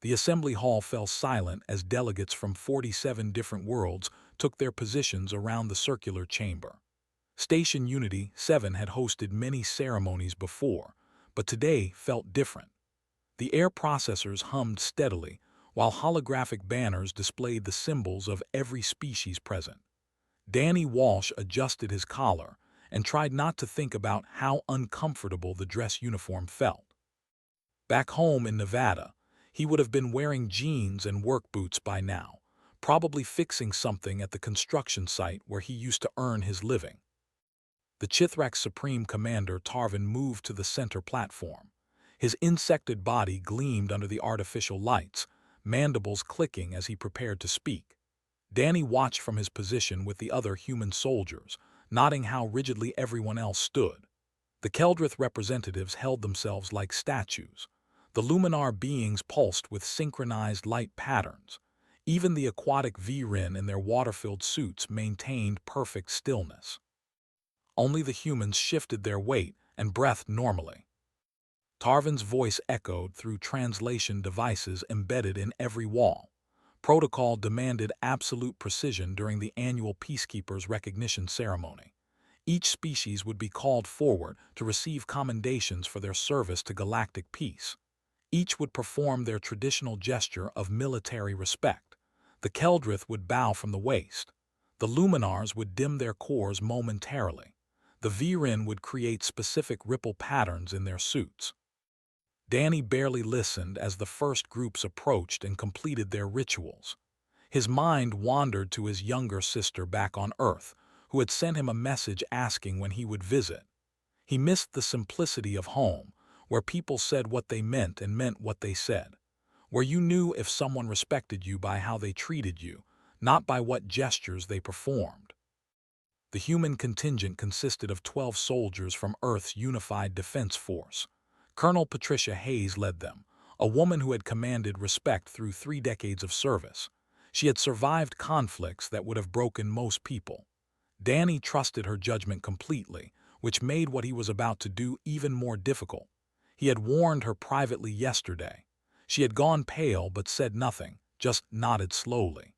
The assembly hall fell silent as delegates from 47 different worlds took their positions around the circular chamber. Station Unity 7 had hosted many ceremonies before, but today felt different. The air processors hummed steadily, while holographic banners displayed the symbols of every species present. Danny Walsh adjusted his collar and tried not to think about how uncomfortable the dress uniform felt. Back home in Nevada, he would have been wearing jeans and work boots by now, probably fixing something at the construction site where he used to earn his living. The Chithrak's Supreme Commander Tarvin moved to the center platform. His insected body gleamed under the artificial lights, mandibles clicking as he prepared to speak. Danny watched from his position with the other human soldiers, nodding how rigidly everyone else stood. The Keldrith representatives held themselves like statues. The Luminar beings pulsed with synchronized light patterns. Even the aquatic V-Rin in their water-filled suits maintained perfect stillness. Only the humans shifted their weight and breathed normally. Tarvin's voice echoed through translation devices embedded in every wall. Protocol demanded absolute precision during the annual Peacekeepers Recognition Ceremony. Each species would be called forward to receive commendations for their service to galactic peace. Each would perform their traditional gesture of military respect. The Keldrith would bow from the waist. The Luminars would dim their cores momentarily. The V-Rin would create specific ripple patterns in their suits. Danny barely listened as the first groups approached and completed their rituals. His mind wandered to his younger sister back on Earth, who had sent him a message asking when he would visit. He missed the simplicity of home, where people said what they meant and meant what they said, where you knew if someone respected you by how they treated you, not by what gestures they performed. The human contingent consisted of 12 soldiers from Earth's Unified Defense Force. Colonel Patricia Hayes led them, a woman who had commanded respect through 3 decades of service. She had survived conflicts that would have broken most people. Danny trusted her judgment completely, which made what he was about to do even more difficult. He had warned her privately yesterday. She had gone pale but said nothing, just nodded slowly.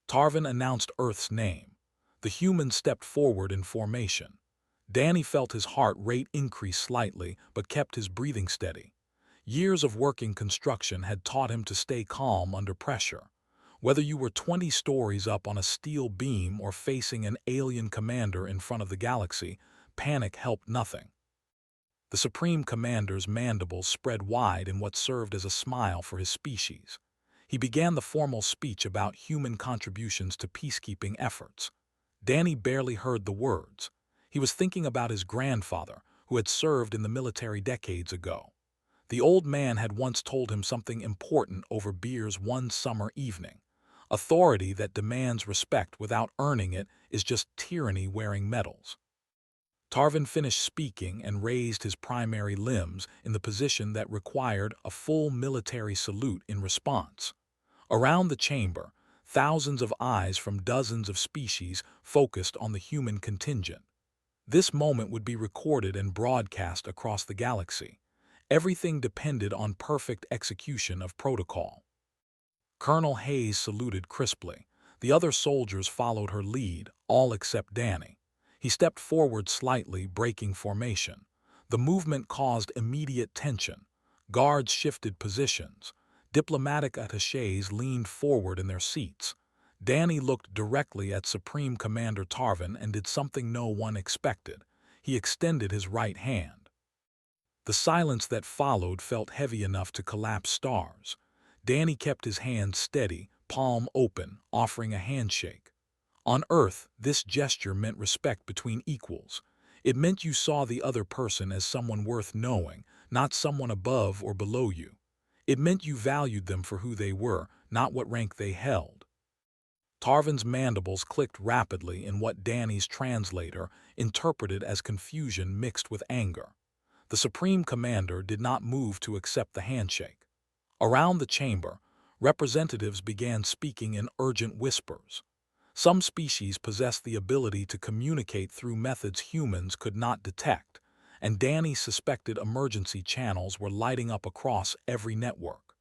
Tarvin announced Earth's name. The humans stepped forward in formation. Danny felt his heart rate increase slightly but kept his breathing steady. Years of working construction had taught him to stay calm under pressure. Whether you were 20 stories up on a steel beam or facing an alien commander in front of the galaxy, panic helped nothing. The Supreme Commander's mandibles spread wide in what served as a smile for his species. He began the formal speech about human contributions to peacekeeping efforts. Danny barely heard the words. He was thinking about his grandfather, who had served in the military decades ago. The old man had once told him something important over beers one summer evening. Authority that demands respect without earning it is just tyranny wearing medals. Tarvin finished speaking and raised his primary limbs in the position that required a full military salute in response. Around the chamber, thousands of eyes from dozens of species focused on the human contingent. This moment would be recorded and broadcast across the galaxy. Everything depended on perfect execution of protocol. Colonel Hayes saluted crisply. The other soldiers followed her lead, all except Danny. He stepped forward slightly, breaking formation. The movement caused immediate tension. Guards shifted positions. Diplomatic attachés leaned forward in their seats. Danny looked directly at Supreme Commander Tarvin and did something no one expected. He extended his right hand. The silence that followed felt heavy enough to collapse stars. Danny kept his hand steady, palm open, offering a handshake. On Earth, this gesture meant respect between equals. It meant you saw the other person as someone worth knowing, not someone above or below you. It meant you valued them for who they were, not what rank they held. Tarvin's mandibles clicked rapidly in what Danny's translator interpreted as confusion mixed with anger. The Supreme Commander did not move to accept the handshake. Around the chamber, representatives began speaking in urgent whispers. Some species possessed the ability to communicate through methods humans could not detect, and Danny suspected emergency channels were lighting up across every network.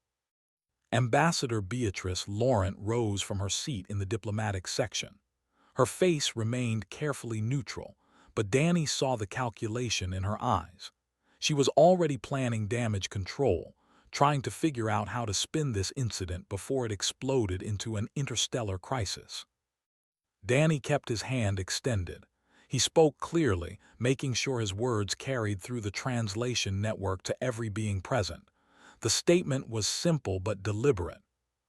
Ambassador Beatrice Laurent rose from her seat in the diplomatic section. Her face remained carefully neutral, but Danny saw the calculation in her eyes. She was already planning damage control, trying to figure out how to spin this incident before it exploded into an interstellar crisis. Danny kept his hand extended. He spoke clearly, making sure his words carried through the translation network to every being present. The statement was simple but deliberate.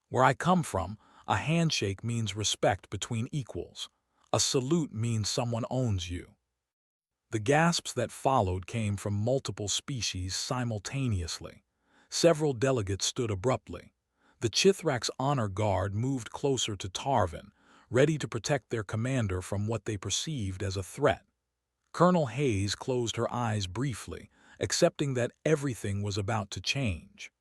Where I come from, a handshake means respect between equals. A salute means someone owns you. The gasps that followed came from multiple species simultaneously. Several delegates stood abruptly. The Chithrak's honor guard moved closer to Tarvin, ready to protect their commander from what they perceived as a threat. Colonel Hayes closed her eyes briefly, accepting that everything was about to change.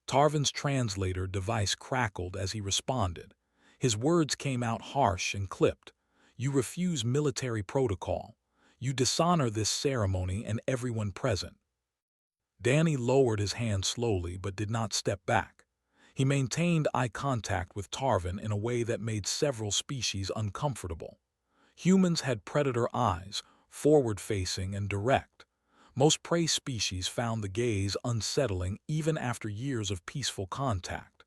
Tarvin's translator device crackled as he responded. His words came out harsh and clipped. You refuse military protocol. You dishonor this ceremony and everyone present. Danny lowered his hand slowly but did not step back. He maintained eye contact with Tarvin in a way that made several species uncomfortable. Humans had predator eyes, forward-facing and direct. Most prey species found the gaze unsettling even after years of peaceful contact.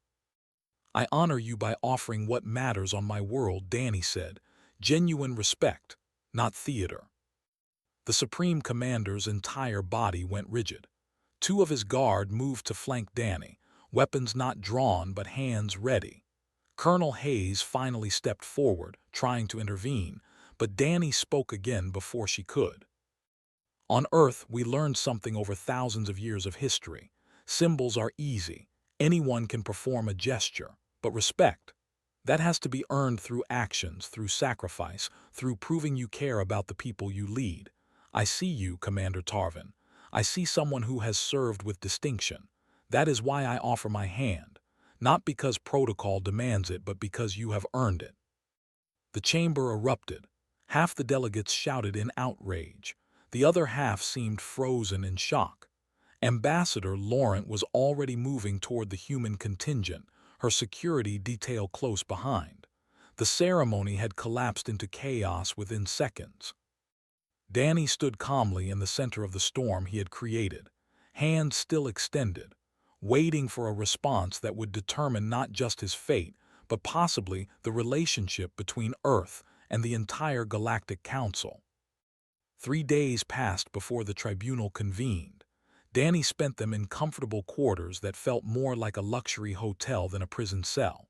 I honor you by offering what matters on my world, Danny said. Genuine respect, not theater. The Supreme Commander's entire body went rigid. Two of his guard moved to flank Danny, weapons not drawn but hands ready. Colonel Hayes finally stepped forward, trying to intervene, but Danny spoke again before she could. On Earth, we learned something over thousands of years of history. Symbols are easy. Anyone can perform a gesture. But respect, that has to be earned through actions, through sacrifice, through proving you care about the people you lead. I see you, Commander Tarvin. I see someone who has served with distinction. That is why I offer my hand. Not because protocol demands it, but because you have earned it. The chamber erupted. Half the delegates shouted in outrage. The other half seemed frozen in shock. Ambassador Laurent was already moving toward the human contingent, her security detail close behind. The ceremony had collapsed into chaos within seconds. Danny stood calmly in the center of the storm he had created, hands still extended, waiting for a response that would determine not just his fate, but possibly the relationship between Earth and the entire Galactic Council. 3 days passed before the tribunal convened. Danny spent them in comfortable quarters that felt more like a luxury hotel than a prison cell.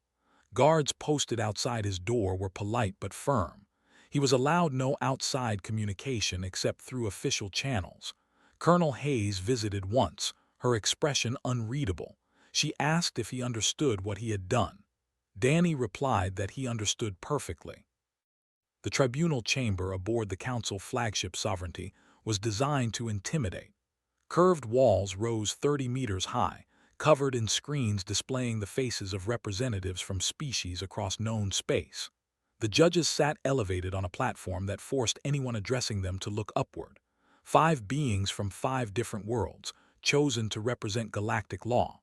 Guards posted outside his door were polite but firm. He was allowed no outside communication except through official channels. Colonel Hayes visited once, her expression unreadable. She asked if he understood what he had done. Danny replied that he understood perfectly. The tribunal chamber aboard the Council flagship Sovereignty was designed to intimidate. Curved walls rose 30 meters high, covered in screens displaying the faces of representatives from species across known space. The judges sat elevated on a platform that forced anyone addressing them to look upward. 5 beings from 5 different worlds, chosen to represent galactic law.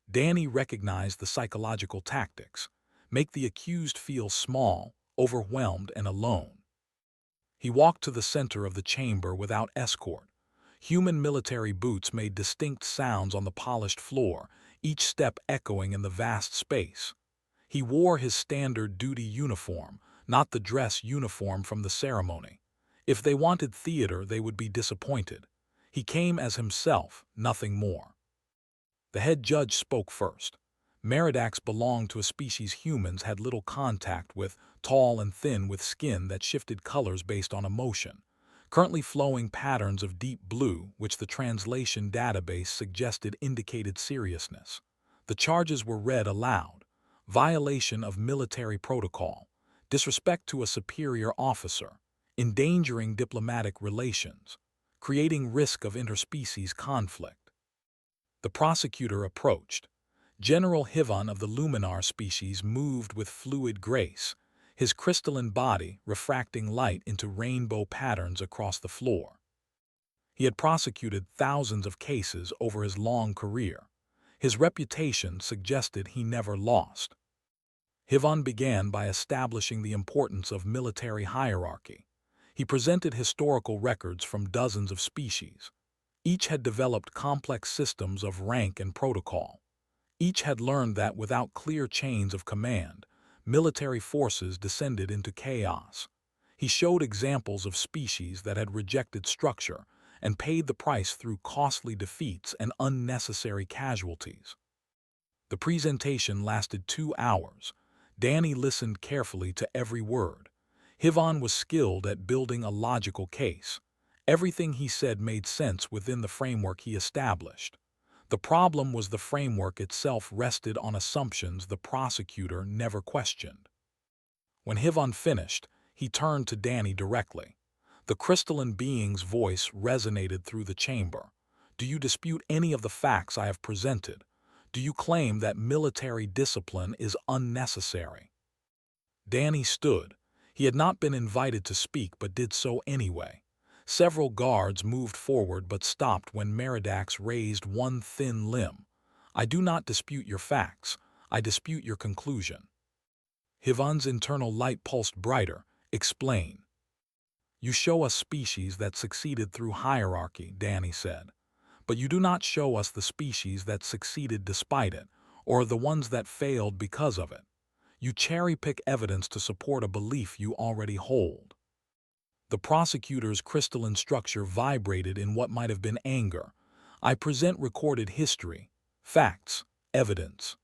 Danny recognized the psychological tactics. Make the accused feel small, overwhelmed, and alone. He walked to the center of the chamber without escort. Human military boots made distinct sounds on the polished floor, each step echoing in the vast space. He wore his standard duty uniform, not the dress uniform from the ceremony. If they wanted theater, they would be disappointed. He came as himself, nothing more. The head judge spoke first. Meridax belonged to a species humans had little contact with, tall and thin with skin that shifted colors based on emotion. Currently flowing patterns of deep blue, which the translation database suggested indicated seriousness. The charges were read aloud. Violation of military protocol, disrespect to a superior officer, endangering diplomatic relations, creating risk of interspecies conflict. The prosecutor approached. General Hivan of the Luminar species moved with fluid grace, his crystalline body refracting light into rainbow patterns across the floor. He had prosecuted thousands of cases over his long career. His reputation suggested he never lost. HFY began by establishing the importance of military hierarchy. He presented historical records from dozens of species. Each had developed complex systems of rank and protocol. Each had learned that without clear chains of command, military forces descended into chaos. He showed examples of species that had rejected structure and paid the price through costly defeats and unnecessary casualties. The presentation lasted 2 hours. Danny listened carefully to every word. HFY was skilled at building a logical case. Everything he said made sense within the framework he established. The problem was the framework itself rested on assumptions the prosecutor never questioned. When HFY finished, he turned to Danny directly. The crystalline being's voice resonated through the chamber. "Do you dispute any of the facts I have presented? Do you claim that military discipline is unnecessary?" Danny stood. He had not been invited to speak but did so anyway. Several guards moved forward but stopped when Meridax raised one thin limb. "I do not dispute your facts. I dispute your conclusion." HFY's internal light pulsed brighter. "Explain." "You show us species that succeeded through hierarchy," Danny said. "But you do not show us the species that succeeded despite it, or the ones that failed because of it. You cherry-pick evidence to support a belief you already hold." The prosecutor's crystalline structure vibrated in what might have been anger. "I present recorded history, facts, evidence."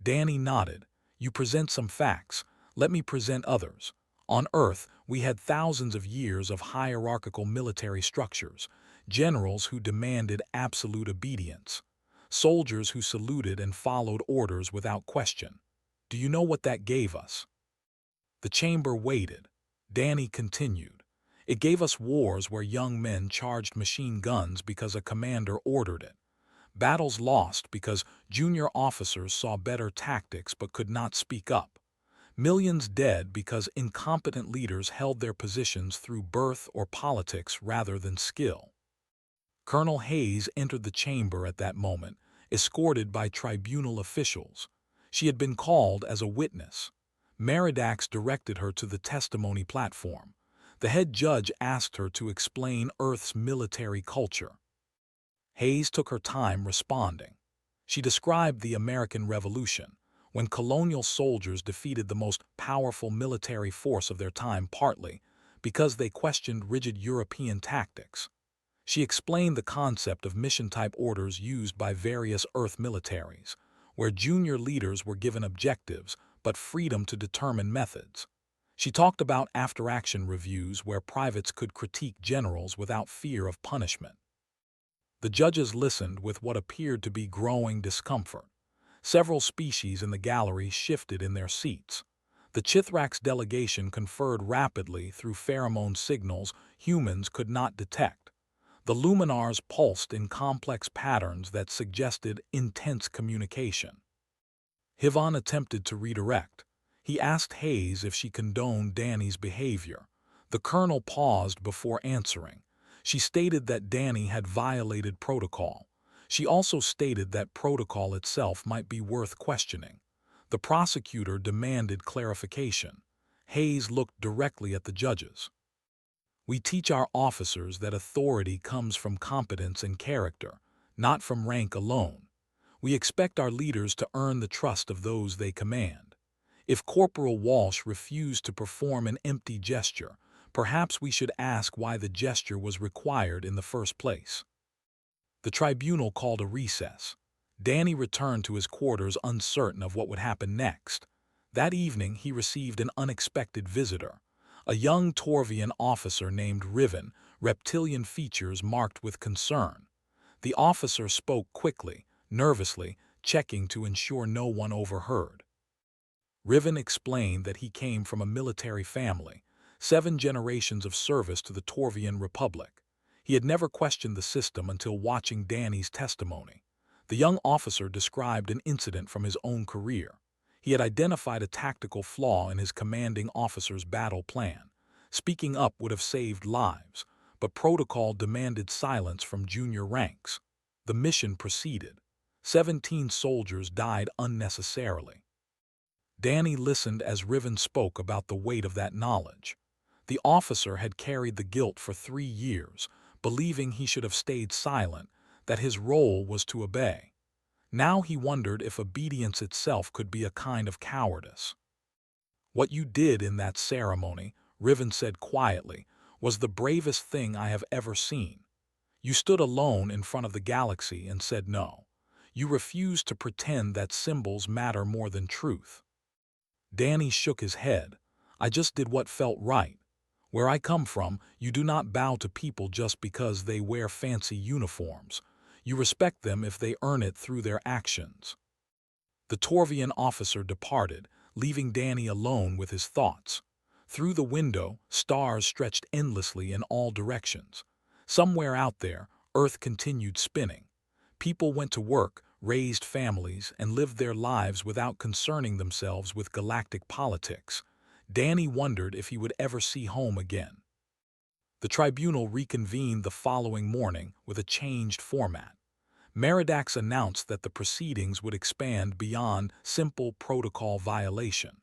Danny nodded. "You present some facts. Let me present others. On Earth, we had thousands of years of hierarchical military structures, generals who demanded absolute obedience, soldiers who saluted and followed orders without question. Do you know what that gave us?" The chamber waited. Danny continued. "It gave us wars where young men charged machine guns because a commander ordered it. Battles lost because junior officers saw better tactics but could not speak up. Millions dead because incompetent leaders held their positions through birth or politics rather than skill." Colonel Hayes entered the chamber at that moment, escorted by tribunal officials. She had been called as a witness. Meridax directed her to the testimony platform. The head judge asked her to explain Earth's military culture. Hayes took her time responding. She described the American Revolution, when colonial soldiers defeated the most powerful military force of their time partly because they questioned rigid European tactics. She explained the concept of mission-type orders used by various Earth militaries, where junior leaders were given objectives but freedom to determine methods. She talked about after-action reviews where privates could critique generals without fear of punishment. The judges listened with what appeared to be growing discomfort. Several species in the gallery shifted in their seats. The Chithrax delegation conferred rapidly through pheromone signals humans could not detect. The Luminars pulsed in complex patterns that suggested intense communication. HFY attempted to redirect. He asked Hayes if she condoned Danny's behavior. The colonel paused before answering. She stated that Danny had violated protocol. She also stated that protocol itself might be worth questioning. The prosecutor demanded clarification. Hayes looked directly at the judges. "We teach our officers that authority comes from competence and character, not from rank alone. We expect our leaders to earn the trust of those they command. If Corporal Walsh refused to perform an empty gesture, perhaps we should ask why the gesture was required in the first place." The tribunal called a recess. Danny returned to his quarters uncertain of what would happen next. That evening he received an unexpected visitor. A young Torvian officer named Riven, reptilian features marked with concern. The officer spoke quickly, nervously, checking to ensure no one overheard. Riven explained that he came from a military family, 7 generations of service to the Torvian Republic. He had never questioned the system until watching Danny's testimony. The young officer described an incident from his own career. He had identified a tactical flaw in his commanding officer's battle plan. Speaking up would have saved lives, but protocol demanded silence from junior ranks. The mission proceeded. 17 soldiers died unnecessarily. Danny listened as Riven spoke about the weight of that knowledge. The officer had carried the guilt for 3 years, believing he should have stayed silent, that his role was to obey. Now he wondered if obedience itself could be a kind of cowardice. "What you did in that ceremony," Riven said quietly, "was the bravest thing I have ever seen. You stood alone in front of the galaxy and said no. You refused to pretend that symbols matter more than truth." Danny shook his head. "I just did what felt right. Where I come from, you do not bow to people just because they wear fancy uniforms. You respect them if they earn it through their actions." The Torvian officer departed, leaving Danny alone with his thoughts. Through the window, stars stretched endlessly in all directions. Somewhere out there, Earth continued spinning. People went to work, raised families, and lived their lives without concerning themselves with galactic politics. Danny wondered if he would ever see home again. The tribunal reconvened the following morning with a changed format. Meridax announced that the proceedings would expand beyond simple protocol violation.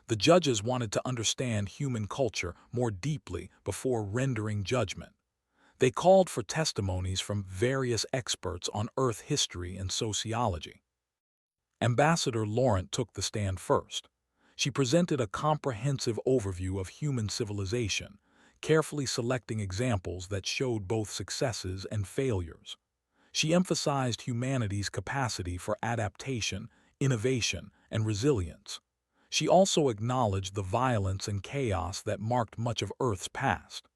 The judges wanted to understand human culture more deeply before rendering judgment. They called for testimonies from various experts on Earth history and sociology. Ambassador Laurent took the stand first. She presented a comprehensive overview of human civilization, carefully selecting examples that showed both successes and failures. She emphasized humanity's capacity for adaptation, innovation, and resilience. She also acknowledged the violence and chaos that marked much of Earth's past.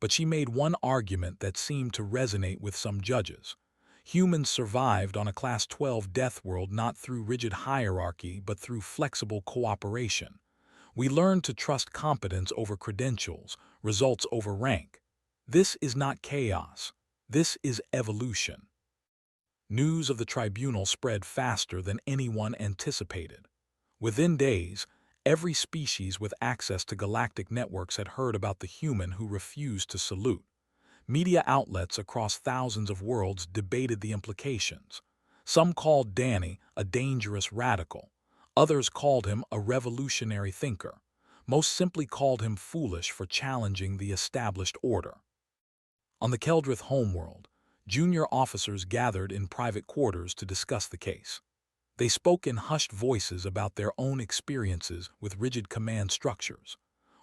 But she made one argument that seemed to resonate with some judges. Humans survived on a Class 12 death world not through rigid hierarchy but through flexible cooperation. We learned to trust competence over credentials, results over rank. This is not chaos. This is evolution. News of the tribunal spread faster than anyone anticipated. Within days, every species with access to galactic networks had heard about the human who refused to salute. Media outlets across thousands of worlds debated the implications. Some called Danny a dangerous radical. Others called him a revolutionary thinker. Most simply called him foolish for challenging the established order. On the Keldrith homeworld, junior officers gathered in private quarters to discuss the case. They spoke in hushed voices about their own experiences with rigid command structures.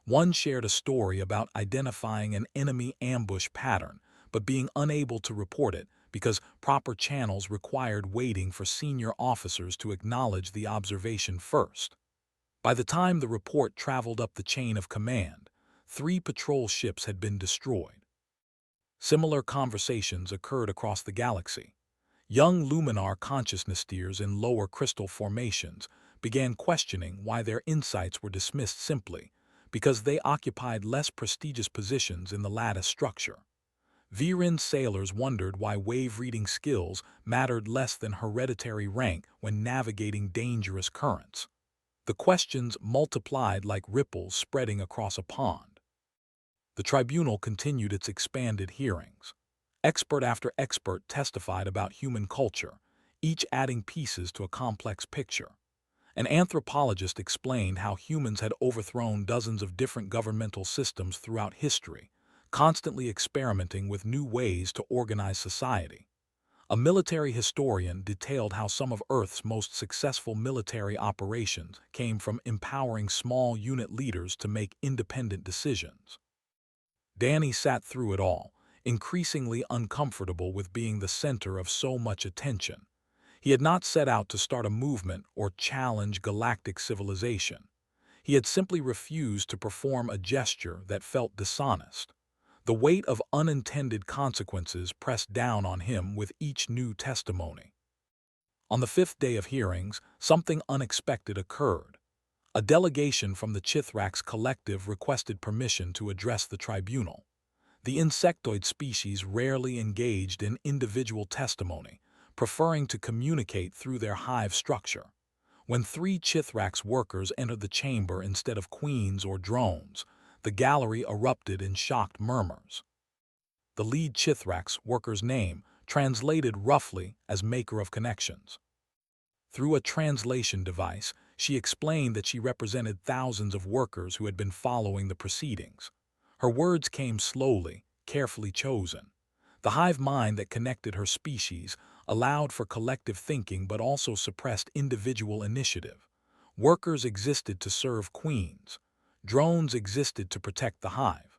One shared a story about identifying an enemy ambush pattern, but being unable to report it because proper channels required waiting for senior officers to acknowledge the observation first. By the time the report traveled up the chain of command, 3 patrol ships had been destroyed. Similar conversations occurred across the galaxy. Young Luminar consciousness steers in lower crystal formations began questioning why their insights were dismissed simply because they occupied less prestigious positions in the lattice structure. Viren sailors wondered why wave-reading skills mattered less than hereditary rank when navigating dangerous currents. The questions multiplied like ripples spreading across a pond. The tribunal continued its expanded hearings. Expert after expert testified about human culture, each adding pieces to a complex picture. An anthropologist explained how humans had overthrown dozens of different governmental systems throughout history, constantly experimenting with new ways to organize society. A military historian detailed how some of Earth's most successful military operations came from empowering small unit leaders to make independent decisions. Danny sat through it all, increasingly uncomfortable with being the center of so much attention. He had not set out to start a movement or challenge galactic civilization. He had simply refused to perform a gesture that felt dishonest. The weight of unintended consequences pressed down on him with each new testimony. On the 5th day of hearings, something unexpected occurred. A delegation from the Chithrax Collective requested permission to address the tribunal. The insectoid species rarely engaged in individual testimony, preferring to communicate through their hive structure. When 3 Chithrax workers entered the chamber instead of queens or drones, the gallery erupted in shocked murmurs. The lead Chithrax worker's name, translated roughly as maker of connections. Through a translation device, she explained that she represented thousands of workers who had been following the proceedings. Her words came slowly, carefully chosen. The hive mind that connected her species allowed for collective thinking but also suppressed individual initiative. Workers existed to serve queens. Drones existed to protect the hive.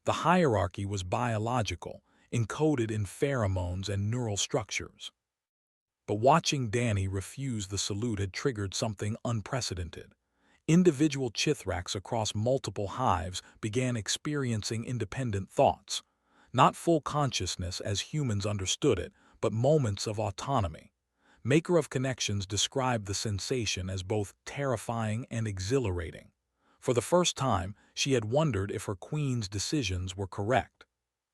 The hierarchy was biological, encoded in pheromones and neural structures. But watching Danny refuse the salute had triggered something unprecedented. Individual Chithraks across multiple hives began experiencing independent thoughts. Not full consciousness as humans understood it, but moments of autonomy. Maker of Connections described the sensation as both terrifying and exhilarating. For the first time, she had wondered if her queen's decisions were correct.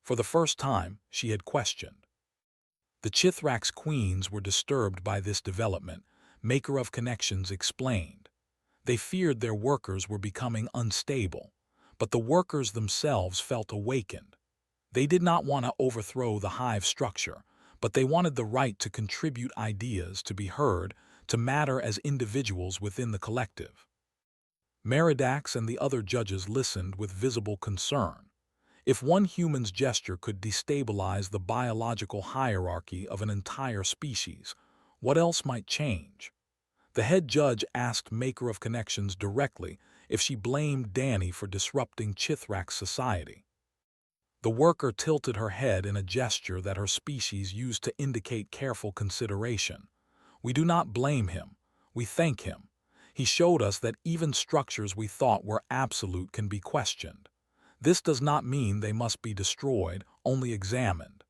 For the first time, she had questioned. The Chithrak's queens were disturbed by this development, Maker of Connections explained. They feared their workers were becoming unstable, but the workers themselves felt awakened. They did not want to overthrow the hive structure, but they wanted the right to contribute ideas, to be heard, to matter as individuals within the collective. Meridax and the other judges listened with visible concern. If one human's gesture could destabilize the biological hierarchy of an entire species, what else might change? The head judge asked Maker of Connections directly if she blamed Danny for disrupting Chithrak's society. The worker tilted her head in a gesture that her species used to indicate careful consideration. We do not blame him. We thank him. He showed us that even structures we thought were absolute can be questioned. This does not mean they must be destroyed, only examined.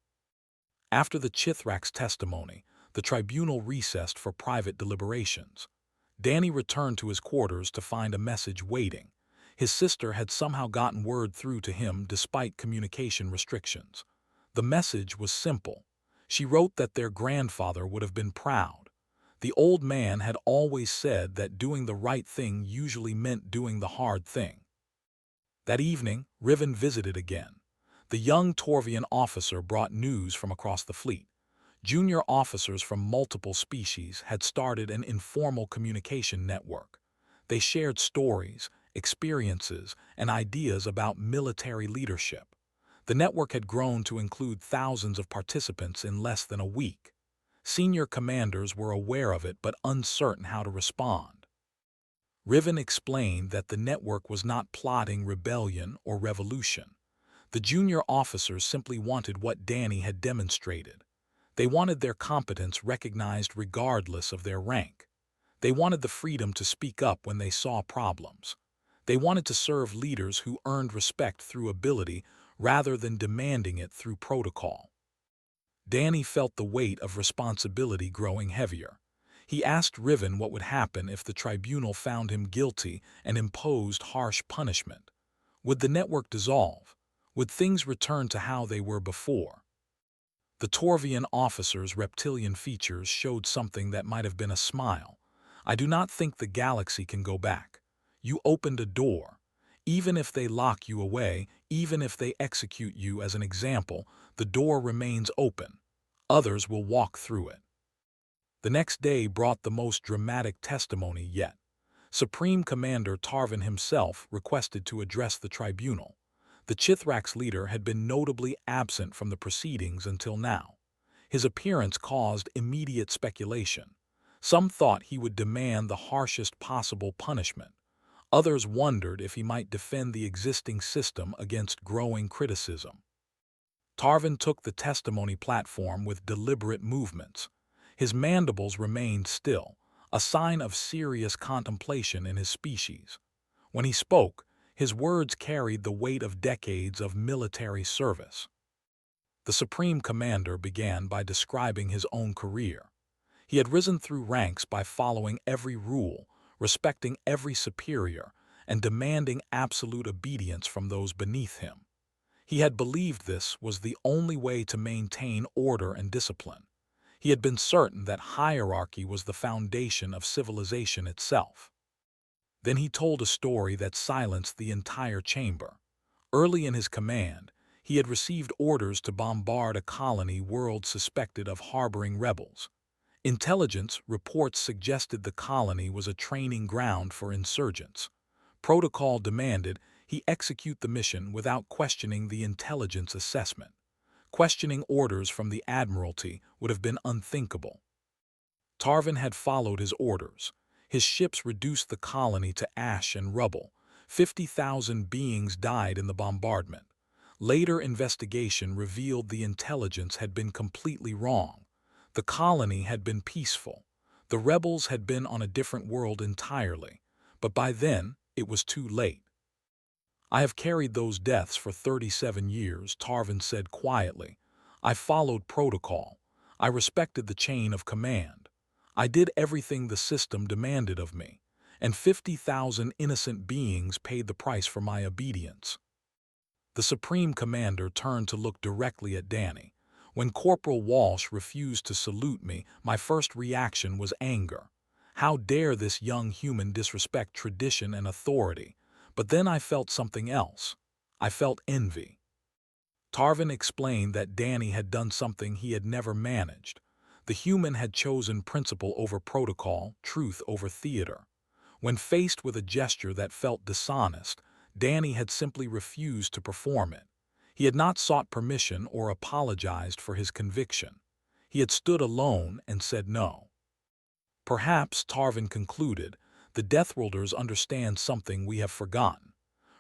After the Chithrak's testimony, the tribunal recessed for private deliberations. Danny returned to his quarters to find a message waiting. His sister had somehow gotten word through to him despite communication restrictions. The message was simple. She wrote that their grandfather would have been proud. The old man had always said that doing the right thing usually meant doing the hard thing. That evening, Riven visited again. The young Torvian officer brought news from across the fleet. Junior officers from multiple species had started an informal communication network. They shared stories, experiences, and ideas about military leadership. The network had grown to include thousands of participants in less than a week. Senior commanders were aware of it but uncertain how to respond. Riven explained that the network was not plotting rebellion or revolution. The junior officers simply wanted what Danny had demonstrated. They wanted their competence recognized regardless of their rank. They wanted the freedom to speak up when they saw problems. They wanted to serve leaders who earned respect through ability rather than demanding it through protocol. Danny felt the weight of responsibility growing heavier. He asked Riven what would happen if the tribunal found him guilty and imposed harsh punishment. Would the network dissolve? Would things return to how they were before? The Torvian officer's reptilian features showed something that might have been a smile. I do not think the galaxy can go back. You opened a door. Even if they lock you away, even if they execute you as an example, the door remains open. Others will walk through it. The next day brought the most dramatic testimony yet. Supreme Commander Tarvin himself requested to address the tribunal. The Chithrak's leader had been notably absent from the proceedings until now. His appearance caused immediate speculation. Some thought he would demand the harshest possible punishment. Others wondered if he might defend the existing system against growing criticism. Tarvin took the testimony platform with deliberate movements. His mandibles remained still, a sign of serious contemplation in his species. When he spoke, his words carried the weight of decades of military service. The Supreme Commander began by describing his own career. He had risen through ranks by following every rule, respecting every superior, and demanding absolute obedience from those beneath him. He had believed this was the only way to maintain order and discipline. He had been certain that hierarchy was the foundation of civilization itself. Then he told a story that silenced the entire chamber. Early in his command, He had received orders to bombard a colony world suspected of harboring rebels. Intelligence reports suggested the colony was a training ground for insurgents. Protocol demanded he execute the mission without questioning the intelligence assessment. Questioning orders from the Admiralty would have been unthinkable. Tarvin had followed his orders. His ships reduced the colony to ash and rubble. 50,000 beings died in the bombardment. Later investigation revealed the intelligence had been completely wrong. The colony had been peaceful. The rebels had been on a different world entirely. But by then, it was too late. "I have carried those deaths for 37 years," Tarvin said quietly. "I followed protocol. I respected the chain of command. I did everything the system demanded of me, and 50,000 innocent beings paid the price for my obedience." The Supreme Commander turned to look directly at Danny. "When Corporal Walsh refused to salute me, my first reaction was anger. How dare this young human disrespect tradition and authority? But then I felt something else. I felt envy." Tarvin explained that Danny had done something he had never managed. The human had chosen principle over protocol, truth over theater. When faced with a gesture that felt dishonest, Danny had simply refused to perform it. He had not sought permission or apologized for his conviction. He had stood alone and said no. Perhaps, Tarvin concluded, the Deathworlders understand something we have forgotten.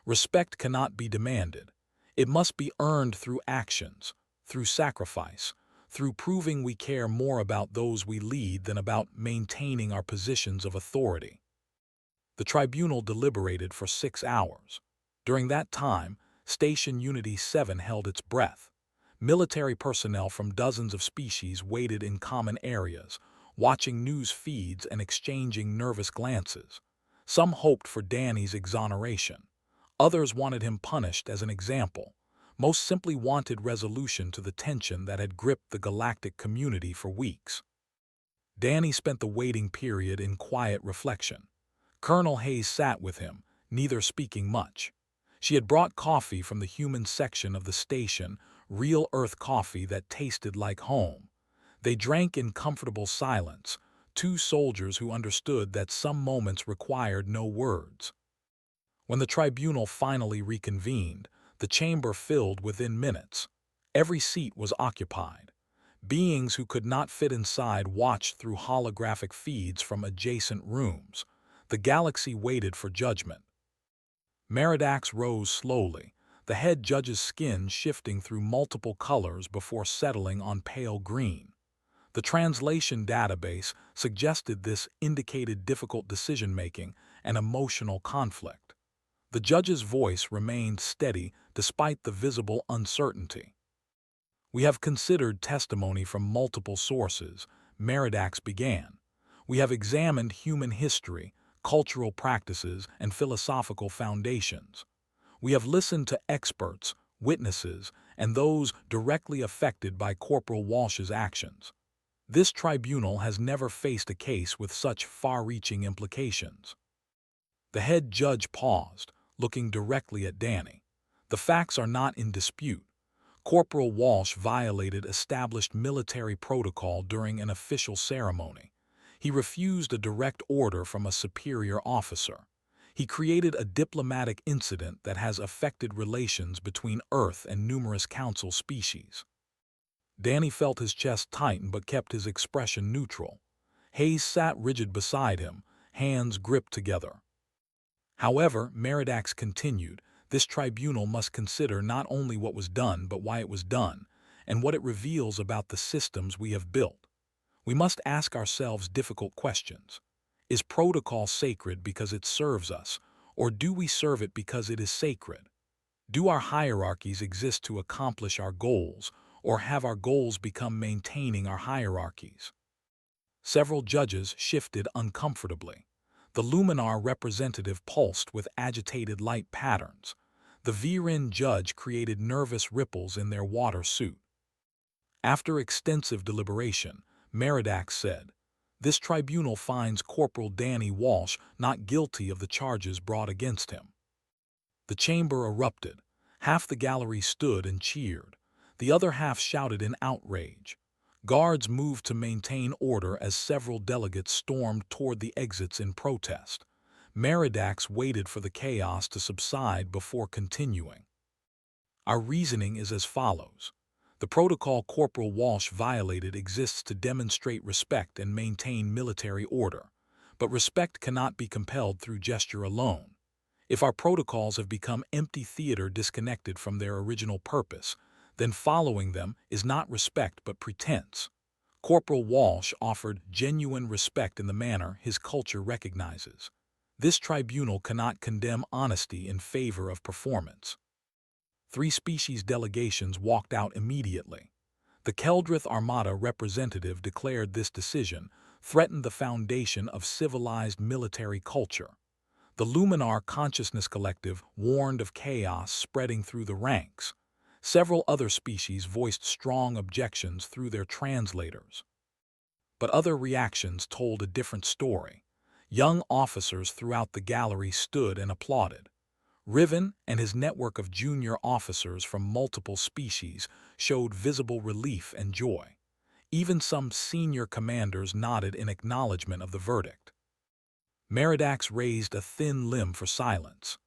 Respect cannot be demanded. It must be earned through actions, through sacrifice, through proving we care more about those we lead than about maintaining our positions of authority. The tribunal deliberated for 6 hours. During that time, Station Unity 7 held its breath. Military personnel from dozens of species waited in common areas, watching news feeds and exchanging nervous glances. Some hoped for Danny's exoneration. Others wanted him punished as an example. Most simply wanted resolution to the tension that had gripped the galactic community for weeks. Danny spent the waiting period in quiet reflection. Colonel Hayes sat with him, neither speaking much. She had brought coffee from the human section of the station, real Earth coffee that tasted like home. They drank in comfortable silence, two soldiers who understood that some moments required no words. When the tribunal finally reconvened, the chamber filled within minutes. Every seat was occupied. Beings who could not fit inside watched through holographic feeds from adjacent rooms. The galaxy waited for judgment. Meridax rose slowly, the head judge's skin shifting through multiple colors before settling on pale green. The translation database suggested this indicated difficult decision-making and emotional conflict. The judge's voice remained steady despite the visible uncertainty. "We have considered testimony from multiple sources," Meridax began. "We have examined human history, cultural practices, and philosophical foundations. We have listened to experts, witnesses, and those directly affected by Corporal Walsh's actions. This tribunal has never faced a case with such far-reaching implications." The head judge paused, looking directly at Danny. "The facts are not in dispute. Corporal Walsh violated established military protocol during an official ceremony. He refused a direct order from a superior officer. He created a diplomatic incident that has affected relations between Earth and numerous council species." Danny felt his chest tighten but kept his expression neutral. Hayes sat rigid beside him, hands gripped together. "However," Meridax continued, "this tribunal must consider not only what was done but why it was done, and what it reveals about the systems we have built. We must ask ourselves difficult questions. Is protocol sacred because it serves us, or do we serve it because it is sacred? Do our hierarchies exist to accomplish our goals, or have our goals become maintaining our hierarchies?" Several judges shifted uncomfortably. The Luminar representative pulsed with agitated light patterns. The Viren judge created nervous ripples in their water suit. After extensive deliberation, Meridax said, "This tribunal finds Corporal Danny Walsh not guilty of the charges brought against him." The chamber erupted. Half the gallery stood and cheered. The other half shouted in outrage. Guards moved to maintain order as several delegates stormed toward the exits in protest. Meridax waited for the chaos to subside before continuing. Our reasoning is as follows. The protocol Corporal Walsh violated exists to demonstrate respect and maintain military order, but respect cannot be compelled through gesture alone. If our protocols have become empty theater disconnected from their original purpose, then following them is not respect but pretense. Corporal Walsh offered genuine respect in the manner his culture recognizes. This tribunal cannot condemn honesty in favor of performance. 3 species delegations walked out immediately. The Keldrith Armada representative declared this decision threatened the foundation of civilized military culture. The Luminar Consciousness Collective warned of chaos spreading through the ranks. Several other species voiced strong objections through their translators. But other reactions told a different story. Young officers throughout the gallery stood and applauded. Riven and his network of junior officers from multiple species showed visible relief and joy. Even some senior commanders nodded in acknowledgement of the verdict. Meridax raised a thin limb for silence.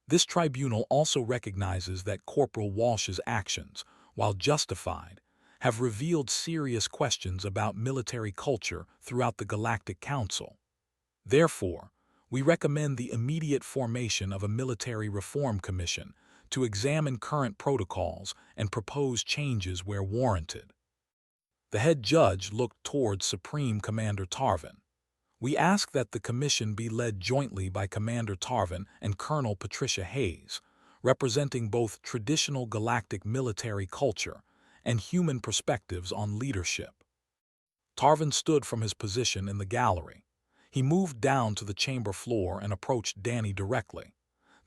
This tribunal also recognizes that Corporal Walsh's actions, while justified, have revealed serious questions about military culture throughout the Galactic Council. Therefore, we recommend the immediate formation of a military reform commission to examine current protocols and propose changes where warranted. The head judge looked towards Supreme Commander Tarvin. We ask that the commission be led jointly by Commander Tarvin and Colonel Patricia Hayes, representing both traditional galactic military culture and human perspectives on leadership. Tarvin stood from his position in the gallery. He moved down to the chamber floor and approached Danny directly.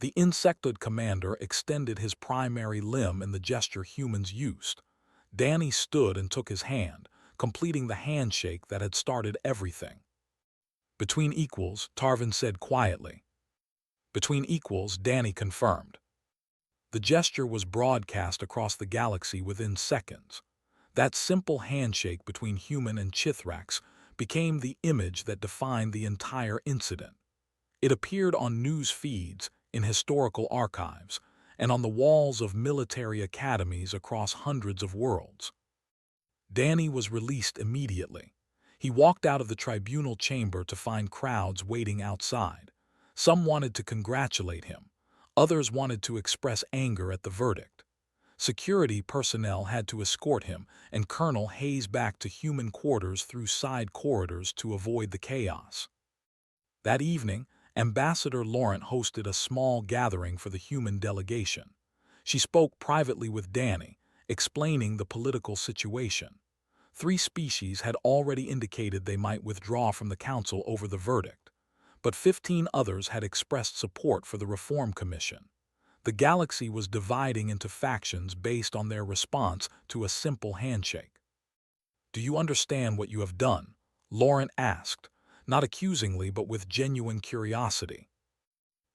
The insectoid commander extended his primary limb in the gesture humans used. Danny stood and took his hand, completing the handshake that had started everything. "Between equals," Tarvin said quietly. "Between equals," Danny confirmed. The gesture was broadcast across the galaxy within seconds. That simple handshake between human and Chithrax became the image that defined the entire incident. It appeared on news feeds, in historical archives, and on the walls of military academies across hundreds of worlds. Danny was released immediately. He walked out of the tribunal chamber to find crowds waiting outside. Some wanted to congratulate him. Others wanted to express anger at the verdict. Security personnel had to escort him and Colonel Hayes back to human quarters through side corridors to avoid the chaos. That evening, Ambassador Laurent hosted a small gathering for the human delegation. She spoke privately with Danny, explaining the political situation. 3 species had already indicated they might withdraw from the council over the verdict, but 15 others had expressed support for the Reform Commission. The galaxy was dividing into factions based on their response to a simple handshake. "Do you understand what you have done?" Laurent asked, not accusingly but with genuine curiosity.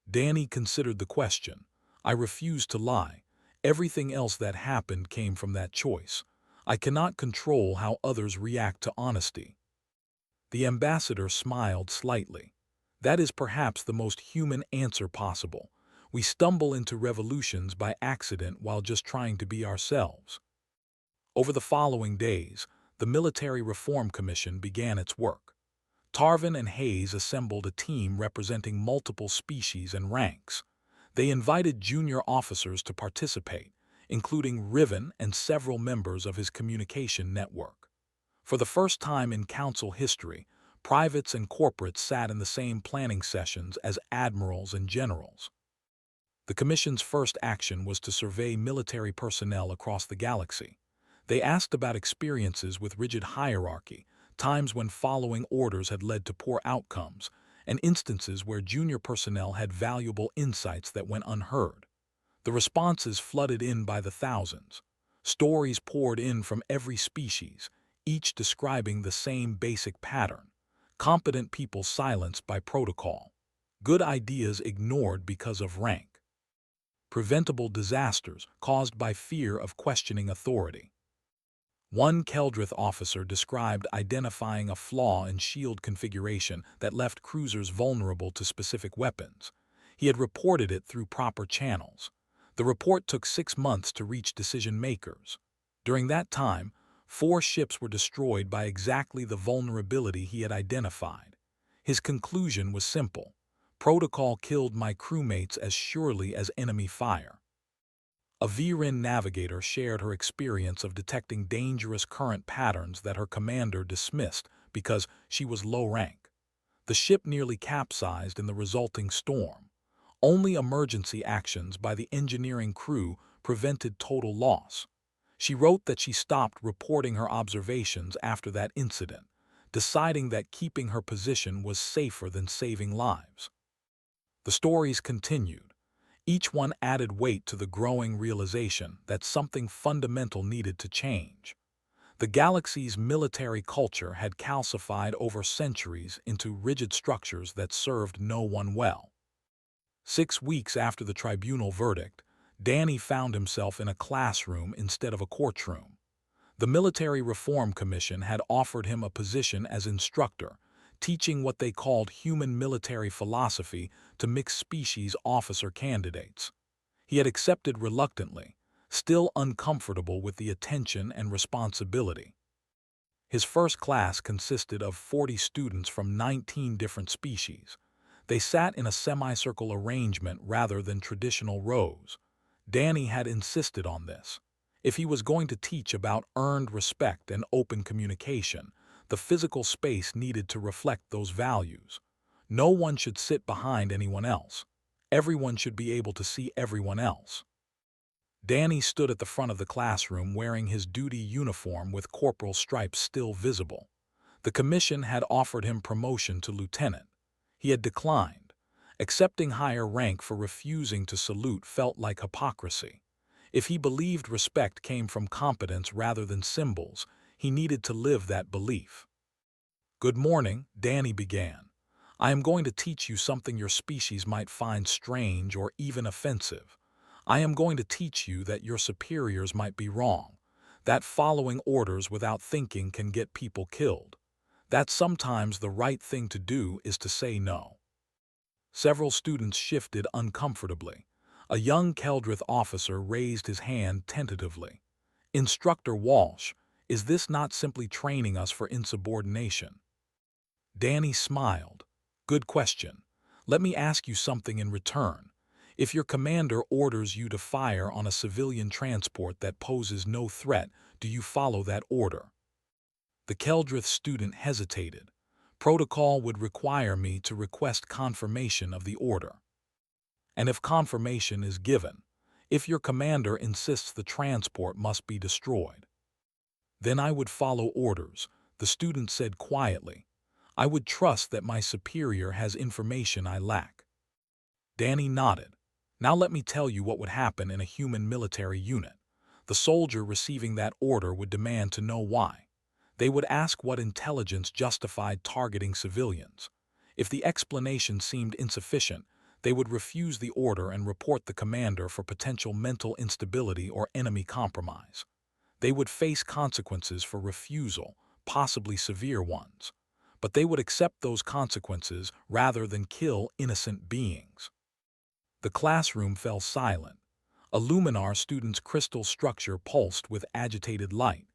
Danny considered the question. "I refuse to lie. Everything else that happened came from that choice. I cannot control how others react to honesty." The ambassador smiled slightly. "That is perhaps the most human answer possible. We stumble into revolutions by accident while just trying to be ourselves." Over the following days, the Military Reform Commission began its work. Tarvin and Hayes assembled a team representing multiple species and ranks. They invited junior officers to participate, including Riven and several members of his communication network. For the first time in council history, privates and corporates sat in the same planning sessions as admirals and generals. The Commission's first action was to survey military personnel across the galaxy. They asked about experiences with rigid hierarchy, times when following orders had led to poor outcomes, and instances where junior personnel had valuable insights that went unheard. The responses flooded in by the thousands. Stories poured in from every species, each describing the same basic pattern: competent people silenced by protocol, good ideas ignored because of rank. preventable disasters caused by fear of questioning authority. One Keldrith officer described identifying a flaw in shield configuration that left cruisers vulnerable to specific weapons. He had reported it through proper channels. The report took 6 months to reach decision-makers. During that time, 4 ships were destroyed by exactly the vulnerability he had identified. His conclusion was simple: protocol killed my crewmates as surely as enemy fire. A VRIN navigator shared her experience of detecting dangerous current patterns that her commander dismissed because she was low rank. The ship nearly capsized in the resulting storm. Only emergency actions by the engineering crew prevented total loss. She wrote that she stopped reporting her observations after that incident, deciding that keeping her position was safer than saving lives. The stories continued. Each one added weight to the growing realization that something fundamental needed to change. The galaxy's military culture had calcified over centuries into rigid structures that served no one well. 6 weeks after the tribunal verdict, Danny found himself in a classroom instead of a courtroom. The Military Reform Commission had offered him a position as instructor, teaching what they called human military philosophy to mixed-species officer candidates. He had accepted reluctantly, still uncomfortable with the attention and responsibility. His first class consisted of 40 students from 19 different species. They sat in a semicircle arrangement rather than traditional rows. Danny had insisted on this. If he was going to teach about earned respect and open communication, the physical space needed to reflect those values. No one should sit behind anyone else. Everyone should be able to see everyone else. Danny stood at the front of the classroom wearing his duty uniform with corporal stripes still visible. The commission had offered him promotion to lieutenant. He had declined. Accepting higher rank for refusing to salute felt like hypocrisy. If he believed respect came from competence rather than symbols, he needed to live that belief. "Good morning," Danny began. "I am going to teach you something your species might find strange or even offensive. I am going to teach you that your superiors might be wrong, that following orders without thinking can get people killed, that sometimes the right thing to do is to say no." Several students shifted uncomfortably. A young Keldrith officer raised his hand tentatively. "Instructor Walsh, is this not simply training us for insubordination?" Danny smiled. "Good question. Let me ask you something in return. If your commander orders you to fire on a civilian transport that poses no threat, do you follow that order?" The Keldrith student hesitated. "Protocol would require me to request confirmation of the order." "And if confirmation is given, if your commander insists the transport must be destroyed?" "Then I would follow orders," the student said quietly. "I would trust that my superior has information I lack." Danny nodded. "Now let me tell you what would happen in a human military unit. The soldier receiving that order would demand to know why. They would ask what intelligence justified targeting civilians. If the explanation seemed insufficient, they would refuse the order and report the commander for potential mental instability or enemy compromise. They would face consequences for refusal, possibly severe ones. But they would accept those consequences rather than kill innocent beings." The classroom fell silent. A Luminar student's crystal structure pulsed with agitated light.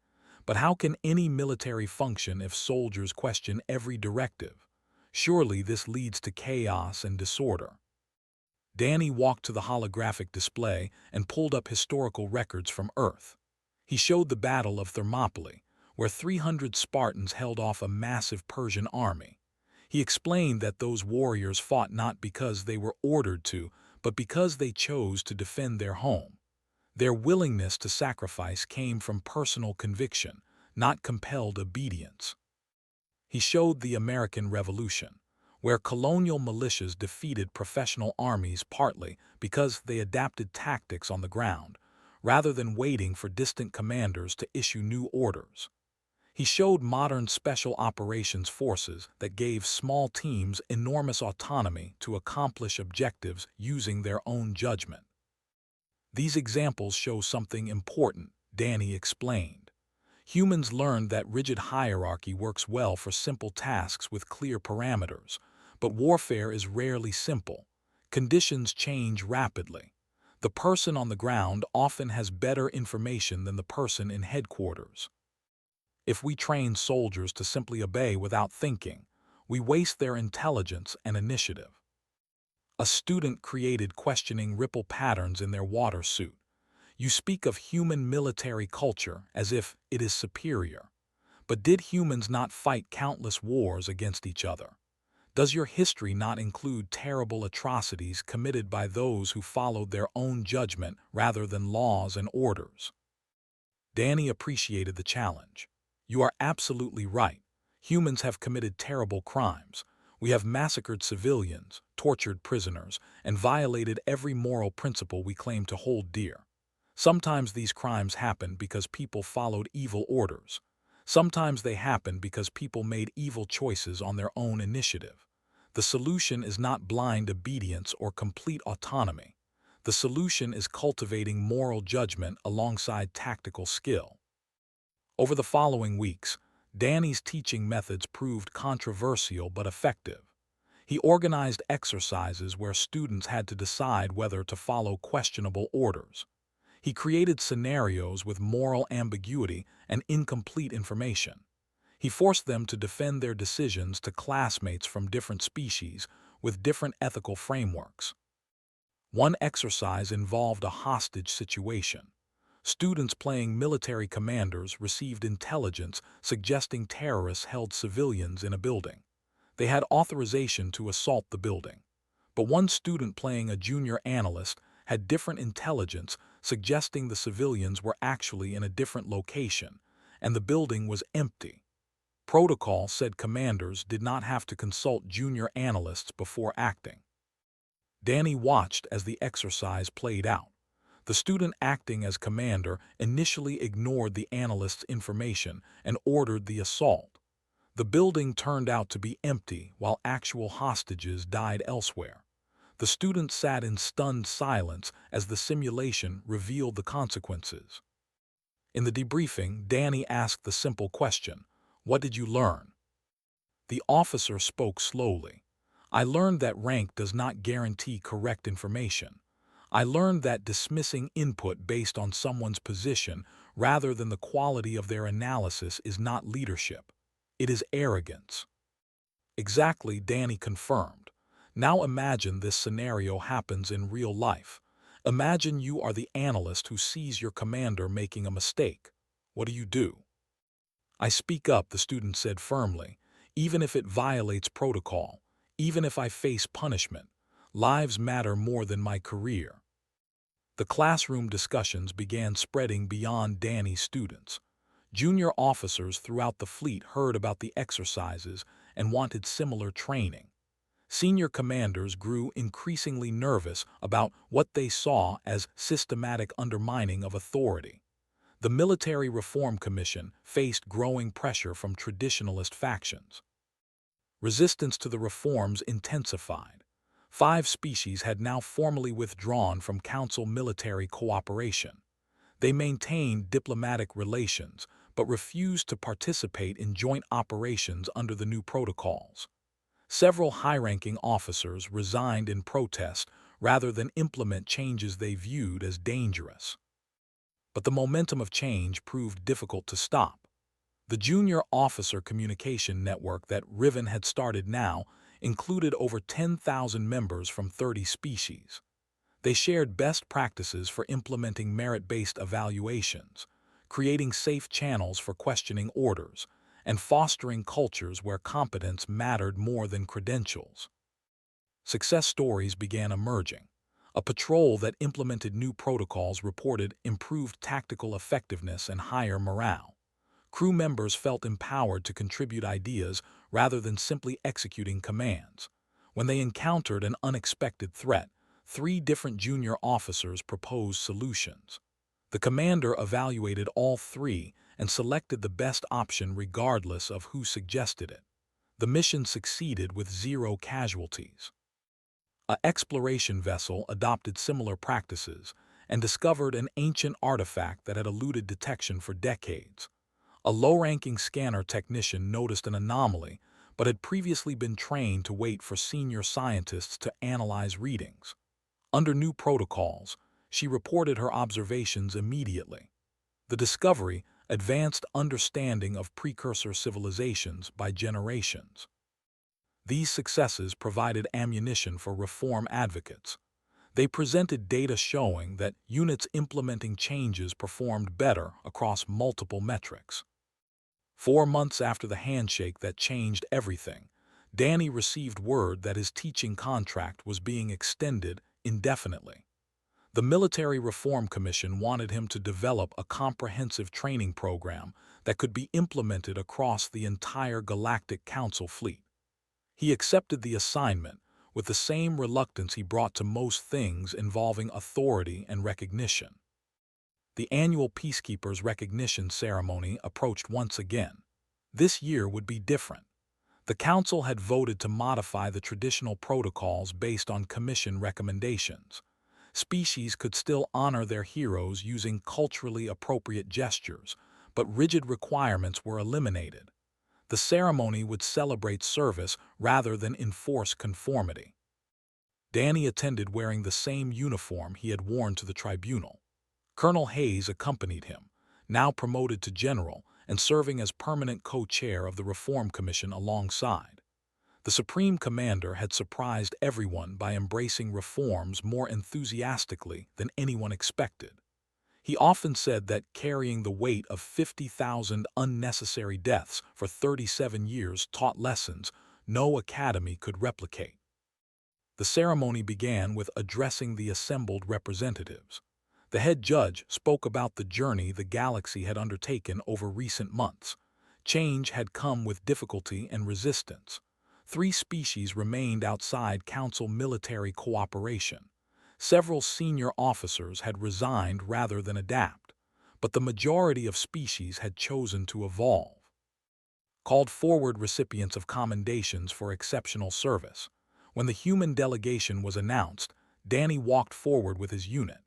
But how can any military function if soldiers question every directive? Surely this leads to chaos and disorder. Danny walked to the holographic display and pulled up historical records from Earth. He showed the Battle of Thermopylae, where 300 Spartans held off a massive Persian army. He explained that those warriors fought not because they were ordered to, but because they chose to defend their home. Their willingness to sacrifice came from personal conviction, not compelled obedience. He showed the American Revolution, where colonial militias defeated professional armies partly because they adapted tactics on the ground, rather than waiting for distant commanders to issue new orders. He showed modern special operations forces that gave small teams enormous autonomy to accomplish objectives using their own judgment. These examples show something important, Danny explained. Humans learned that rigid hierarchy works well for simple tasks with clear parameters, but warfare is rarely simple. Conditions change rapidly. The person on the ground often has better information than the person in headquarters. If we train soldiers to simply obey without thinking, we waste their intelligence and initiative. A student created questioning ripple patterns in their water suit. You speak of human military culture as if it is superior. But did humans not fight countless wars against each other? Does your history not include terrible atrocities committed by those who followed their own judgment rather than laws and orders? Danny appreciated the challenge. You are absolutely right. Humans have committed terrible crimes. We have massacred civilians, tortured prisoners, and violated every moral principle we claim to hold dear. Sometimes these crimes happen because people followed evil orders. Sometimes they happen because people made evil choices on their own initiative. The solution is not blind obedience or complete autonomy. The solution is cultivating moral judgment alongside tactical skill. Over the following weeks, Danny's teaching methods proved controversial but effective. He organized exercises where students had to decide whether to follow questionable orders. He created scenarios with moral ambiguity and incomplete information. He forced them to defend their decisions to classmates from different species with different ethical frameworks. One exercise involved a hostage situation. Students playing military commanders received intelligence suggesting terrorists held civilians in a building. They had authorization to assault the building. But one student playing a junior analyst had different intelligence suggesting the civilians were actually in a different location, and the building was empty. Protocol said commanders did not have to consult junior analysts before acting. Danny watched as the exercise played out. The student acting as commander initially ignored the analyst's information and ordered the assault. The building turned out to be empty while actual hostages died elsewhere. The student sat in stunned silence as the simulation revealed the consequences. In the debriefing, Danny asked the simple question, "What did you learn?" The officer spoke slowly. "I learned that rank does not guarantee correct information. I learned that dismissing input based on someone's position rather than the quality of their analysis is not leadership. It is arrogance." Exactly, Danny confirmed. Now imagine this scenario happens in real life. Imagine you are the analyst who sees your commander making a mistake. What do? "I speak up," the student said firmly, "even if it violates protocol, even if I face punishment. Lives matter more than my career." The classroom discussions began spreading beyond Danny's students. Junior officers throughout the fleet heard about the exercises and wanted similar training. Senior commanders grew increasingly nervous about what they saw as systematic undermining of authority. The Military Reform Commission faced growing pressure from traditionalist factions. Resistance to the reforms intensified. 5 species had now formally withdrawn from Council military cooperation. They maintained diplomatic relations, but refused to participate in joint operations under the new protocols. Several high-ranking officers resigned in protest rather than implement changes they viewed as dangerous. But the momentum of change proved difficult to stop. The junior officer communication network that Riven had started now included over 10,000 members from 30 species. They shared best practices for implementing merit-based evaluations, creating safe channels for questioning orders, and fostering cultures where competence mattered more than credentials. Success stories began emerging. A patrol that implemented new protocols reported improved tactical effectiveness and higher morale. Crew members felt empowered to contribute ideas rather than simply executing commands. When they encountered an unexpected threat, 3 different junior officers proposed solutions. The commander evaluated all 3 and selected the best option regardless of who suggested it. The mission succeeded with 0 casualties. An exploration vessel adopted similar practices, and discovered an ancient artifact that had eluded detection for decades. A low-ranking scanner technician noticed an anomaly, but had previously been trained to wait for senior scientists to analyze readings. Under new protocols, she reported her observations immediately. The discovery advanced understanding of precursor civilizations by generations. These successes provided ammunition for reform advocates. They presented data showing that units implementing changes performed better across multiple metrics. 4 months after the handshake that changed everything, Danny received word that his teaching contract was being extended indefinitely. The Military Reform Commission wanted him to develop a comprehensive training program that could be implemented across the entire Galactic Council fleet. He accepted the assignment with the same reluctance he brought to most things involving authority and recognition. The annual Peacekeepers Recognition Ceremony approached once again. This year would be different. The Council had voted to modify the traditional protocols based on Commission recommendations. Species could still honor their heroes using culturally appropriate gestures, but rigid requirements were eliminated. The ceremony would celebrate service rather than enforce conformity. Danny attended wearing the same uniform he had worn to the tribunal. Colonel Hayes accompanied him, now promoted to general and serving as permanent co-chair of the Reform Commission alongside. The Supreme Commander had surprised everyone by embracing reforms more enthusiastically than anyone expected. He often said that carrying the weight of 50,000 unnecessary deaths for 37 years taught lessons no academy could replicate. The ceremony began with addressing the assembled representatives. The head judge spoke about the journey the galaxy had undertaken over recent months. Change had come with difficulty and resistance. 3 species remained outside Council military cooperation. Several senior officers had resigned rather than adapt, but the majority of species had chosen to evolve. Called forward recipients of commendations for exceptional service. When the human delegation was announced, Danny walked forward with his unit.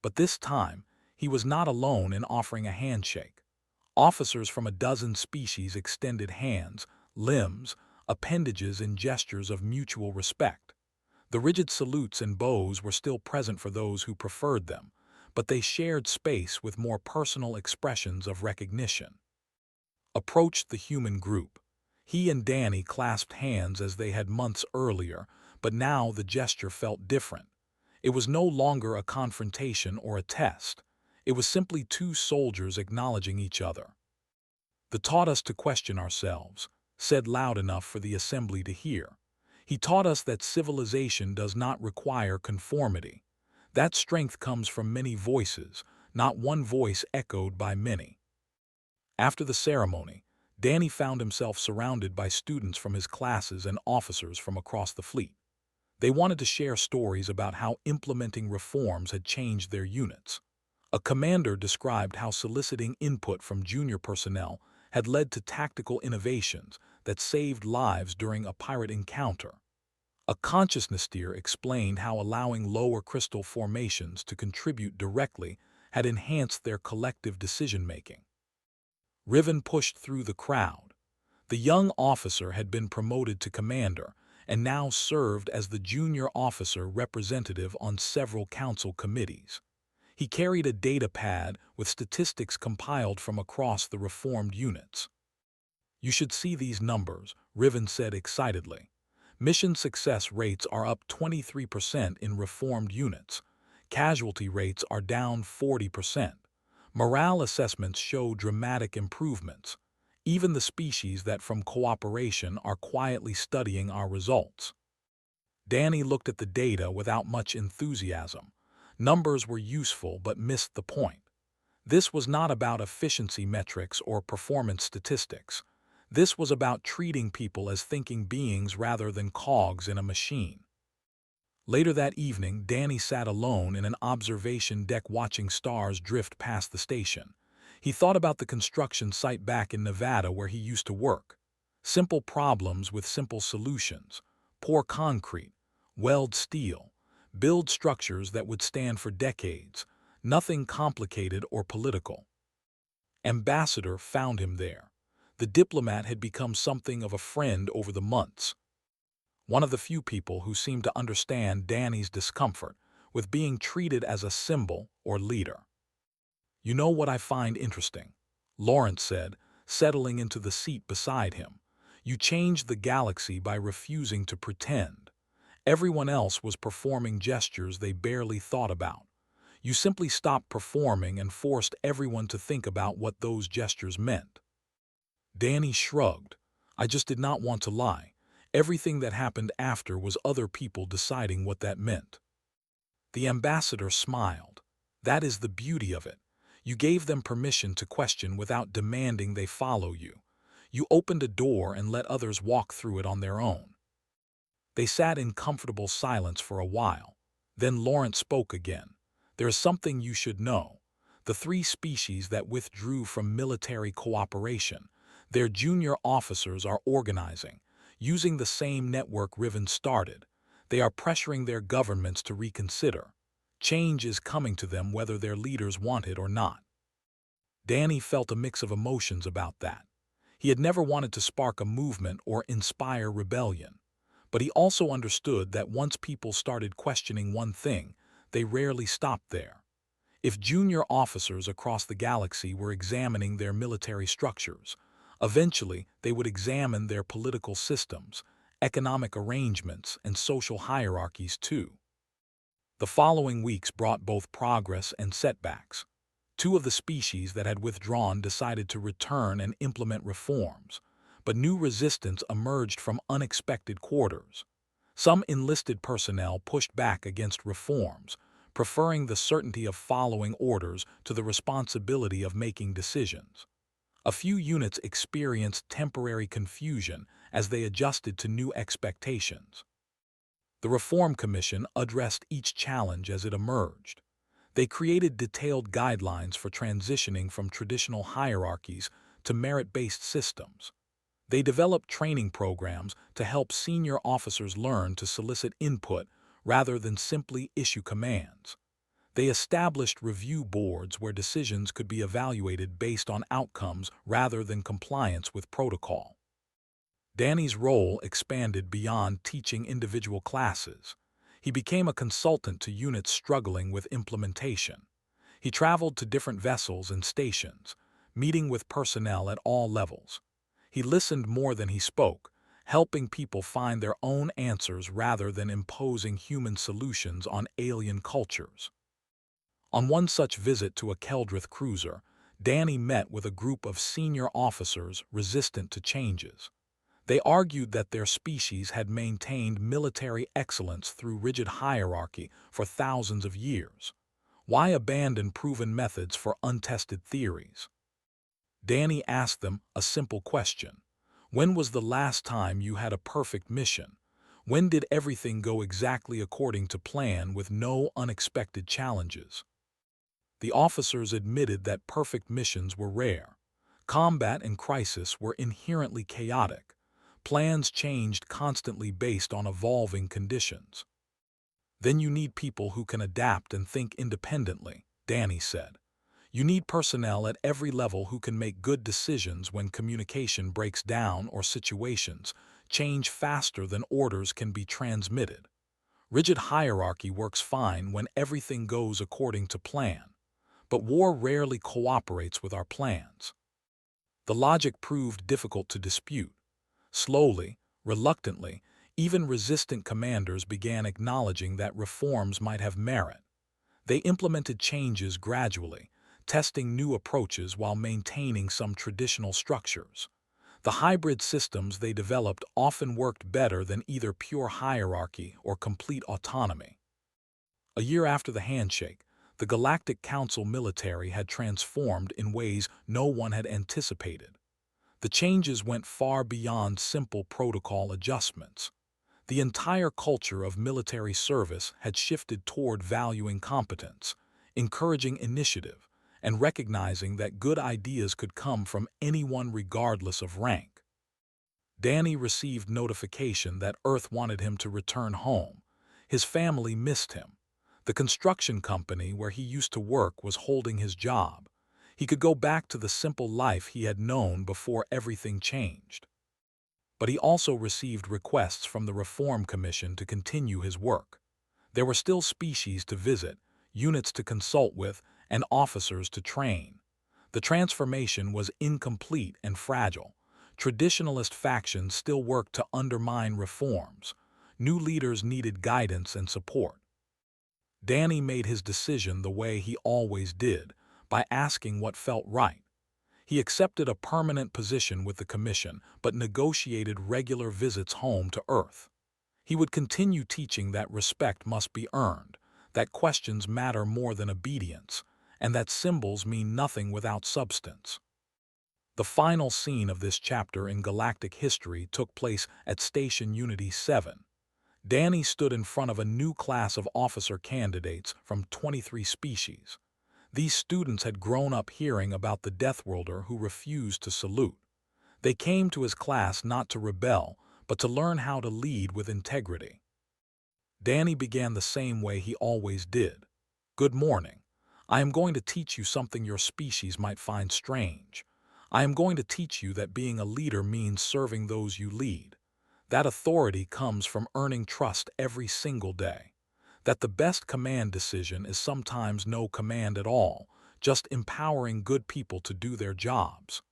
But this time, he was not alone in offering a handshake. Officers from a dozen species extended hands, limbs, appendages in gestures of mutual respect. The rigid salutes and bows were still present for those who preferred them, but they shared space with more personal expressions of recognition. Approached the human group. He and Danny clasped hands as they had months earlier, but now the gesture felt different. It was no longer a confrontation or a test. It was simply 2 soldiers acknowledging each other. "They taught us to question ourselves," said loud enough for the assembly to hear. "He taught us that civilization does not require conformity. That strength comes from many voices, not one voice echoed by many." After the ceremony, Danny found himself surrounded by students from his classes and officers from across the fleet. They wanted to share stories about how implementing reforms had changed their units. A commander described how soliciting input from junior personnel had led to tactical innovations that saved lives during a pirate encounter. A consciousness steer explained how allowing lower crystal formations to contribute directly had enhanced their collective decision-making. Riven pushed through the crowd. The young officer had been promoted to commander and now served as the junior officer representative on several council committees. He carried a data pad with statistics compiled from across the reformed units. "You should see these numbers," Riven said excitedly. "Mission success rates are up 23% in reformed units. Casualty rates are down 40%. Morale assessments show dramatic improvements. Even the species that from cooperation are quietly studying our results." Danny looked at the data without much enthusiasm. Numbers were useful but missed the point. This was not about efficiency metrics or performance statistics. This was about treating people as thinking beings rather than cogs in a machine. Later that evening, Danny sat alone in an observation deck watching stars drift past the station. He thought about the construction site back in Nevada where he used to work. Simple problems with simple solutions. Pour concrete, weld steel, build structures that would stand for decades. Nothing complicated or political. Ambassador found him there. The diplomat had become something of a friend over the months. One of the few people who seemed to understand Danny's discomfort with being treated as a symbol or leader. "You know what I find interesting?" Lawrence said, settling into the seat beside him. "You changed the galaxy by refusing to pretend. Everyone else was performing gestures they barely thought about. You simply stopped performing and forced everyone to think about what those gestures meant." Danny shrugged. "I just did not want to lie. Everything that happened after was other people deciding what that meant." The ambassador smiled. "That is the beauty of it. You gave them permission to question without demanding they follow you. You opened a door and let others walk through it on their own." They sat in comfortable silence for a while. Then Lawrence spoke again. "There is something you should know. The 3 species that withdrew from military cooperation, their junior officers are organizing, using the same network Riven started. They are pressuring their governments to reconsider. Change is coming to them whether their leaders want it or not." Danny felt a mix of emotions about that. He had never wanted to spark a movement or inspire rebellion. But he also understood that once people started questioning one thing, they rarely stopped there. If junior officers across the galaxy were examining their military structures, eventually they would examine their political systems, economic arrangements, and social hierarchies too. The following weeks brought both progress and setbacks. 2 of the species that had withdrawn decided to return and implement reforms, but new resistance emerged from unexpected quarters. Some enlisted personnel pushed back against reforms, preferring the certainty of following orders to the responsibility of making decisions. A few units experienced temporary confusion as they adjusted to new expectations. The Reform Commission addressed each challenge as it emerged. They created detailed guidelines for transitioning from traditional hierarchies to merit-based systems. They developed training programs to help senior officers learn to solicit input rather than simply issue commands. They established review boards where decisions could be evaluated based on outcomes rather than compliance with protocol. Danny's role expanded beyond teaching individual classes. He became a consultant to units struggling with implementation. He traveled to different vessels and stations, meeting with personnel at all levels. He listened more than he spoke, helping people find their own answers rather than imposing human solutions on alien cultures. On one such visit to a Keldrith cruiser, Danny met with a group of senior officers resistant to changes. They argued that their species had maintained military excellence through rigid hierarchy for thousands of years. Why abandon proven methods for untested theories? Danny asked them a simple question. When was the last time you had a perfect mission? When did everything go exactly according to plan with no unexpected challenges? The officers admitted that perfect missions were rare. Combat and crisis were inherently chaotic. Plans changed constantly based on evolving conditions. Then you need people who can adapt and think independently, Danny said. You need personnel at every level who can make good decisions when communication breaks down or situations change faster than orders can be transmitted. Rigid hierarchy works fine when everything goes according to plan, but war rarely cooperates with our plans. The logic proved difficult to dispute. Slowly, reluctantly, even resistant commanders began acknowledging that reforms might have merit. They implemented changes gradually, testing new approaches while maintaining some traditional structures. The hybrid systems they developed often worked better than either pure hierarchy or complete autonomy. A year after the handshake, the Galactic Council military had transformed in ways no one had anticipated. The changes went far beyond simple protocol adjustments. The entire culture of military service had shifted toward valuing competence, encouraging initiative, and recognizing that good ideas could come from anyone regardless of rank. Danny received notification that Earth wanted him to return home. His family missed him. The construction company where he used to work was holding his job. He could go back to the simple life he had known before everything changed. But he also received requests from the Reform Commission to continue his work. There were still species to visit, units to consult with, and officers to train. The transformation was incomplete and fragile. Traditionalist factions still worked to undermine reforms. New leaders needed guidance and support. Danny made his decision the way he always did, by asking what felt right. He accepted a permanent position with the Commission, but negotiated regular visits home to Earth. He would continue teaching that respect must be earned, that questions matter more than obedience, and that symbols mean nothing without substance. The final scene of this chapter in galactic history took place at Station Unity 7. Danny stood in front of a new class of officer candidates from 23 species. These students had grown up hearing about the Deathworlder who refused to salute. They came to his class not to rebel, but to learn how to lead with integrity. Danny began the same way he always did. Good morning. I am going to teach you something your species might find strange. I am going to teach you that being a leader means serving those you lead. That authority comes from earning trust every single day. That the best command decision is sometimes no command at all, just empowering good people to do their jobs.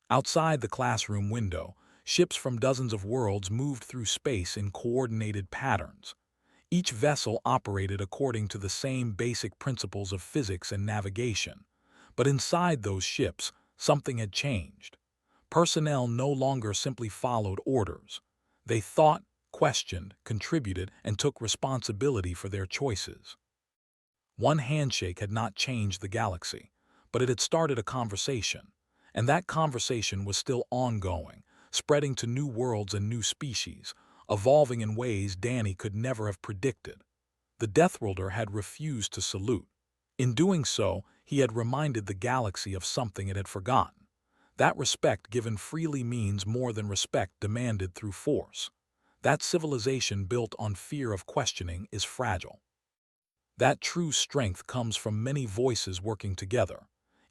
Outside the classroom window, ships from dozens of worlds moved through space in coordinated patterns. Each vessel operated according to the same basic principles of physics and navigation. But inside those ships, something had changed. Personnel no longer simply followed orders. They thought, questioned, contributed, and took responsibility for their choices. One handshake had not changed the galaxy, but it had started a conversation, and that conversation was still ongoing, spreading to new worlds and new species, evolving in ways Danny could never have predicted. The Deathworlder had refused to salute. In doing so, he had reminded the galaxy of something it had forgotten. That respect given freely means more than respect demanded through force. That civilization built on fear of questioning is fragile. That true strength comes from many voices working together,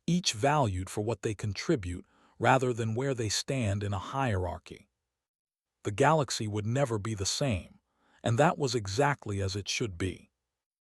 each valued for what they contribute rather than where they stand in a hierarchy. The galaxy would never be the same, and that was exactly as it should be.